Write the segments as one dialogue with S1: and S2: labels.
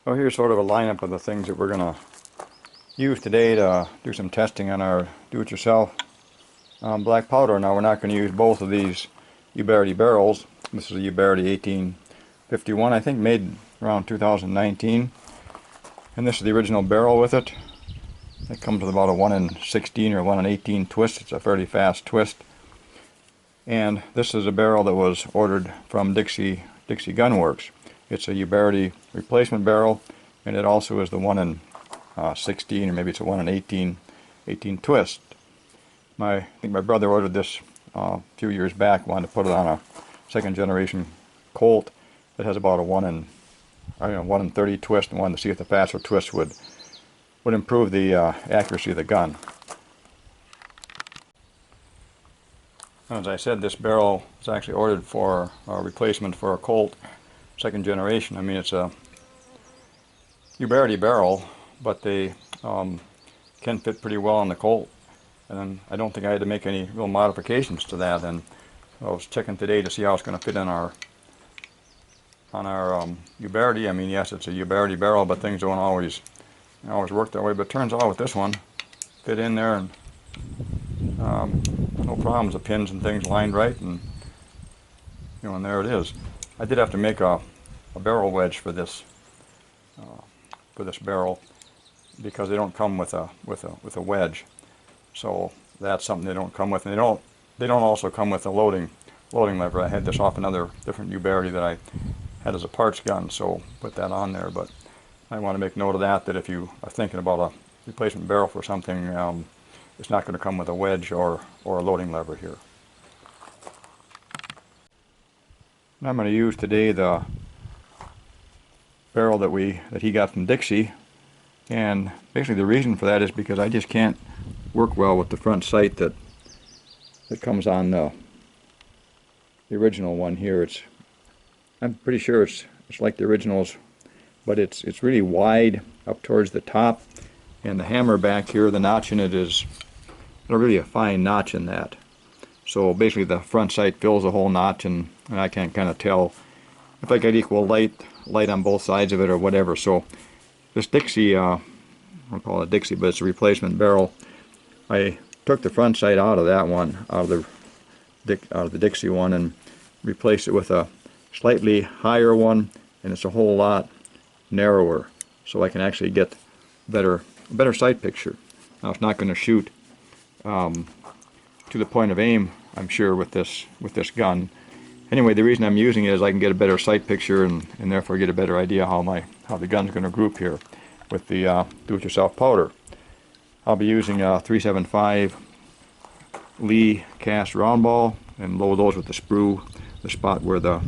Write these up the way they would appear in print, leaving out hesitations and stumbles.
S1: Well, here's sort of a lineup of the things that we're going to use today to do some testing on our do-it-yourself black powder. Now, we're not going to use both of these Uberti barrels. This is a Uberti 1851, I think, made around 2019. And this is the original barrel with it. It comes with about a 1 in 16 or 1 in 18 twist. It's a fairly fast twist. And this is a barrel that was ordered from Dixie Gun Works. It's a Uberti replacement barrel, and it also is the 1 in 16, or maybe it's a 1 in 18 twist. I think my brother ordered this a few years back, wanted to put it on a second generation Colt that has about a 1 in 30 twist, and wanted to see if the faster twist would improve the accuracy of the gun. As I said, this barrel is actually ordered for a replacement for a Colt second generation. I mean, it's a Uberti barrel, but they can fit pretty well on the Colt, and I don't think I had to make any real modifications to that. And I was checking today to see how it's going to fit in on our Uberti. I mean, yes, it's a Uberti barrel, but things don't always work that way. But it turns out with this one, fit in there, and no problems. The pins and things lined right, and and there it is. I did have to make a barrel wedge for this barrel, because they don't come with a wedge. So that's something they don't come with, and they don't also come with a loading lever. I had this off another different Uberti that I had as a parts gun, so put that on there. But I want to make note of that if you are thinking about a replacement barrel for something, it's not going to come with a wedge or a loading lever here. And I'm going to use today the barrel that he got from Dixie, and basically the reason for that is because I just can't work well with the front sight that comes on the original one here. I'm pretty sure it's like the originals, but it's really wide up towards the top, and the hammer back here, the notch in it is not really a fine notch in that. So basically the front sight fills the whole notch, and I can't kind of tell if I get equal light on both sides of it or whatever. So this Dixie, I'll call it Dixie, but it's a replacement barrel. I took the front sight out of that one, out of the Dixie one, and replaced it with a slightly higher one, and it's a whole lot narrower, so I can actually get a better sight picture. Now, it's not going to shoot to the point of aim, I'm sure, with this gun. Anyway, the reason I'm using it is I can get a better sight picture, and therefore get a better idea how the gun's going to group here with the do-it-yourself powder. I'll be using a 375 Lee cast round ball, and load those with the sprue, the spot where the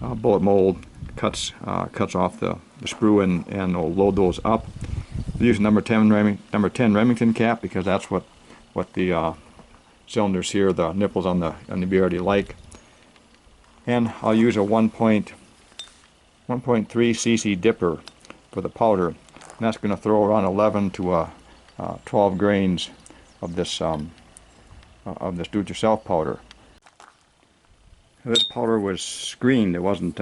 S1: bullet mold cuts off the sprue, and we'll load those up. We'll use number 10 Remington cap, because that's what the cylinders here, the nipples on the Uberti like. And I'll use a 1.3 cc dipper for the powder, and that's going to throw around 11 to 12 grains of this do-it-yourself powder. This powder was screened. It wasn't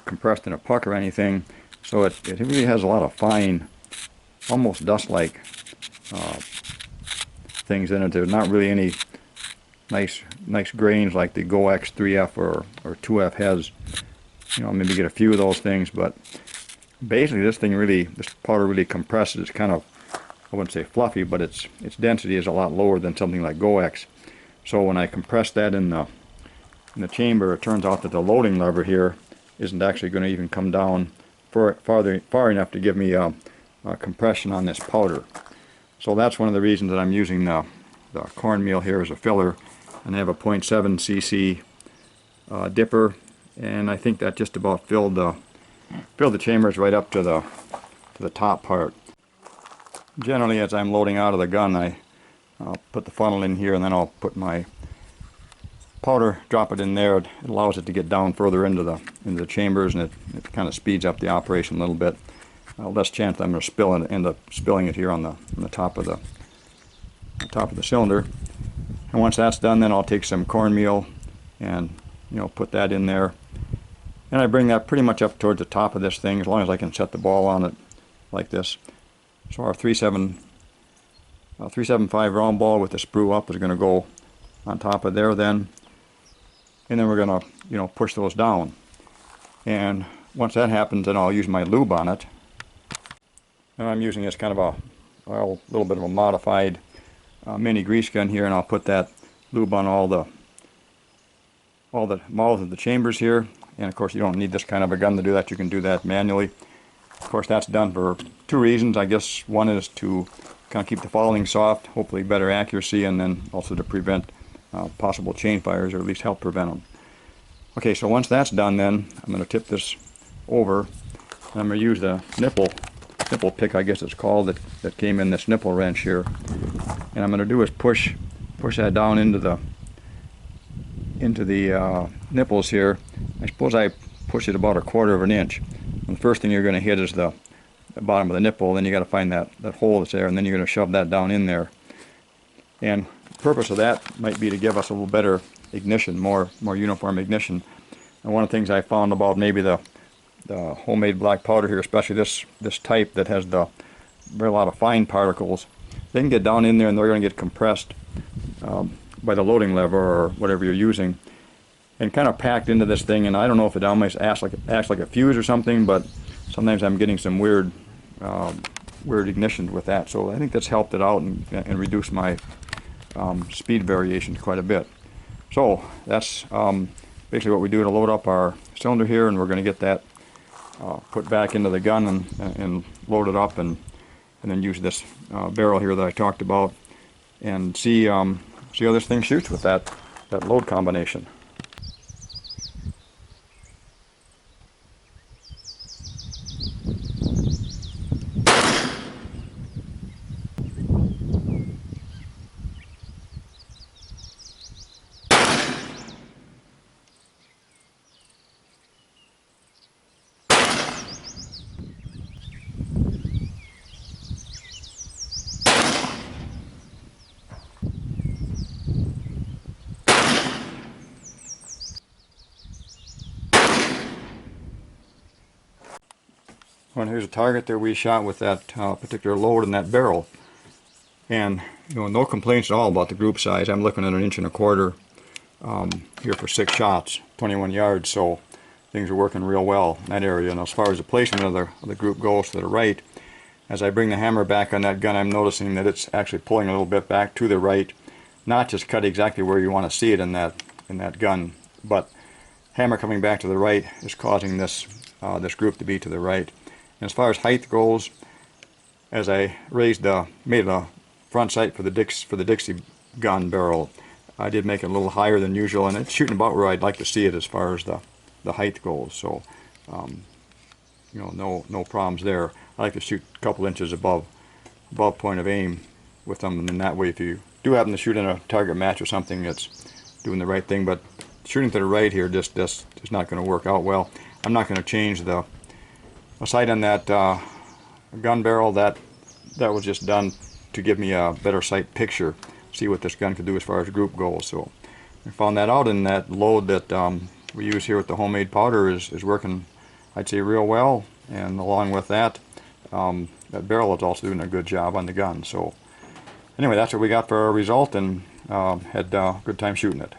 S1: compressed in a puck or anything, so it really has a lot of fine, almost dust-like things in it. There's not really any nice grains like the Go X 3F or 2F has. Maybe get a few of those things, but basically this powder really compresses. It's kind of, I wouldn't say fluffy, but its density is a lot lower than something like Go X. So when I compress that in the chamber, it turns out that the loading lever here isn't actually going to even come down far enough to give me a compression on this powder. So that's one of the reasons that I'm using the cornmeal here as a filler, and I have a 0.7 cc dipper, and I think that just about filled the chambers right up to the top part. Generally, as I'm loading out of the gun, I'll put the funnel in here, and then I'll put my powder, drop it in there. It allows it to get down further into the chambers, and it kind of speeds up the operation a little bit. Less chance I'm going to end up spilling it here on the top of the cylinder. And once that's done, then I'll take some cornmeal and put that in there. And I bring that pretty much up towards the top of this thing, as long as I can set the ball on it like this. So our 375 round ball with the sprue up is going to go on top of there then. And then we're going to, push those down. And once that happens, then I'll use my lube on it. And I'm using this kind of a little bit of a modified mini grease gun here, and I'll put that lube on all the mouths of the chambers here. And of course, you don't need this kind of a gun to do that. You can do that manually. Of course, that's done for two reasons. I guess one is to kind of keep the fouling soft, hopefully better accuracy, and then also to prevent possible chain fires, or at least help prevent them. Okay, so once that's done, then I'm going to tip this over, and I'm going to use the nipple pick, I guess it's called, that came in this nipple wrench here. And I'm going to do is push that down into the nipples here. I suppose I push it about 1/4 of an inch. And the first thing you're going to hit is the bottom of the nipple. Then you got to find that hole that's there, and then you're going to shove that down in there. And the purpose of that might be to give us a little better ignition, more uniform ignition. And one of the things I found about maybe the homemade black powder here, especially this type that has very lot of fine particles, they can get down in there and they're going to get compressed by the loading lever or whatever you're using, and kind of packed into this thing. And I don't know if it almost acts like a fuse or something, but sometimes I'm getting some weird ignition with that. So I think that's helped it out and reduced my speed variations quite a bit. So that's basically what we do to load up our cylinder here, and we're going to get that put back into the gun and load it up, and then use this barrel here that I talked about, and see how this thing shoots with that load combination. Well, here's a target there we shot with that particular load in that barrel, and no complaints at all about the group size. I'm looking at 1.25 inches here for 6 shots, 21 yards, so things are working real well in that area. And as far as the placement of the group goes to the right, as I bring the hammer back on that gun, I'm noticing that it's actually pulling a little bit back to the right, not just cut exactly where you want to see it in that gun, but hammer coming back to the right is causing this group to be to the right. And as far as height goes, as I made a front sight for the Dixie gun barrel, I did make it a little higher than usual, and it's shooting about where I'd like to see it as far as the height goes. So, no problems there. I like to shoot a couple inches above point of aim with them, and then that way, if you do happen to shoot in a target match or something, it's doing the right thing. But shooting to the right here just is not going to work out well. I'm not going to change the sight on that gun barrel. That was just done to give me a better sight picture, see what this gun could do as far as group goes. So I found that out, and that load that we use here with the homemade powder is working, I'd say, real well. And along with that, that barrel is also doing a good job on the gun. So anyway, that's what we got for our result, and had a good time shooting it.